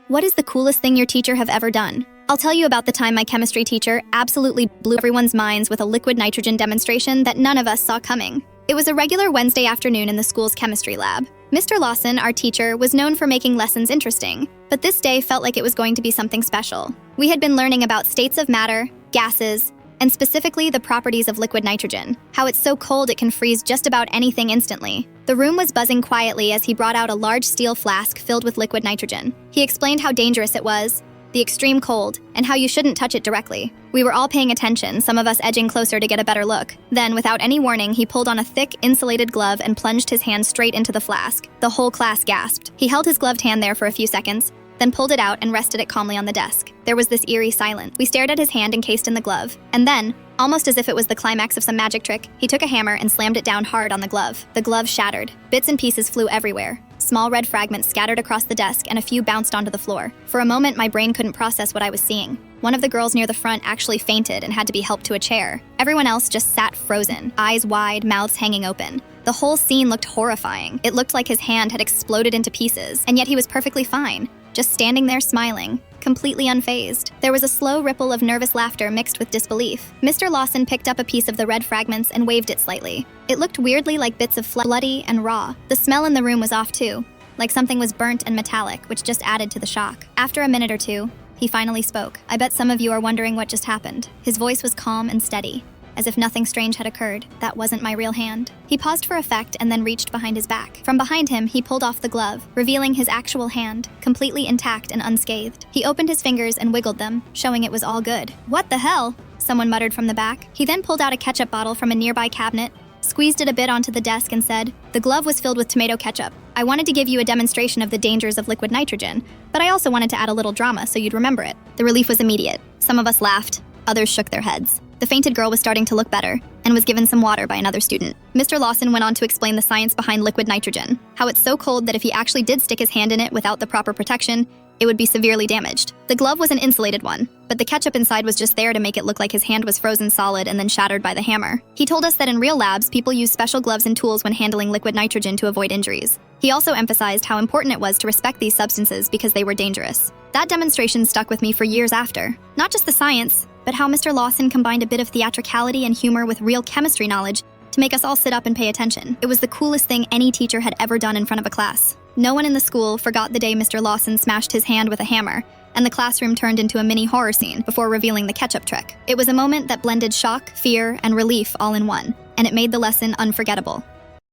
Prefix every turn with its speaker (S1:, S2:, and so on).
S1: What is the coolest thing your teacher have ever done? I'll tell you about the time my chemistry teacher absolutely blew everyone's minds with a liquid nitrogen demonstration that none of us saw coming. It was a regular Wednesday afternoon in the school's chemistry lab. Mr. Lawson, our teacher, was known for making lessons interesting, but this day felt like it was going to be something special. We had been learning about states of matter, gases, and specifically the properties of liquid nitrogen, how it's so cold it can freeze just about anything instantly. The room was buzzing quietly as he brought out a large steel flask filled with liquid nitrogen. He explained how dangerous it was, the extreme cold, and how you shouldn't touch it directly. We were all paying attention, some of us edging closer to get a better look. Then, without any warning, he pulled on a thick, insulated glove and plunged his hand straight into the flask. The whole class gasped. He held his gloved hand there for a few seconds, then pulled it out and rested it calmly on the desk. There was this eerie silence. We stared at his hand encased in the glove, and then, almost as if it was the climax of some magic trick, he took a hammer and slammed it down hard on the glove. The glove shattered. Bits and pieces flew everywhere. Small red fragments scattered across the desk and a few bounced onto the floor. For a moment, my brain couldn't process what I was seeing. One of the girls near the front actually fainted and had to be helped to a chair. Everyone else just sat frozen, eyes wide, mouths hanging open. The whole scene looked horrifying. It looked like his hand had exploded into pieces, and yet he was perfectly fine, just standing there smiling, completely unfazed. There was a slow ripple of nervous laughter mixed with disbelief. Mr. Lawson picked up a piece of the red fragments and waved it slightly. It looked weirdly like bits of bloody and raw. The smell in the room was off too, like something was burnt and metallic, which just added to the shock. After a minute or two, he finally spoke. I bet some of you are wondering what just happened. His voice was calm and steady, as if nothing strange had occurred. That wasn't my real hand. He paused for effect and then reached behind his back. From behind him, he pulled off the glove, revealing his actual hand, completely intact and unscathed. He opened his fingers and wiggled them, showing it was all good. What the hell? Someone muttered from the back. He then pulled out a ketchup bottle from a nearby cabinet, squeezed it a bit onto the desk and said, "The glove was filled with tomato ketchup. I wanted to give you a demonstration of the dangers of liquid nitrogen, but I also wanted to add a little drama so you'd remember it." The relief was immediate. Some of us laughed, others shook their heads. The fainted girl was starting to look better and was given some water by another student. Mr. Lawson went on to explain the science behind liquid nitrogen, how it's so cold that if he actually did stick his hand in it without the proper protection, it would be severely damaged. The glove was an insulated one, but the ketchup inside was just there to make it look like his hand was frozen solid and then shattered by the hammer. He told us that in real labs, people use special gloves and tools when handling liquid nitrogen to avoid injuries. He also emphasized how important it was to respect these substances because they were dangerous. That demonstration stuck with me for years after. Not just the science, but how Mr. Lawson combined a bit of theatricality and humor with real chemistry knowledge to make us all sit up and pay attention. It was the coolest thing any teacher had ever done in front of a class. No one in the school forgot the day Mr. Lawson smashed his hand with a hammer, and the classroom turned into a mini horror scene before revealing the ketchup trick. It was a moment that blended shock, fear, and relief all in one, and it made the lesson unforgettable.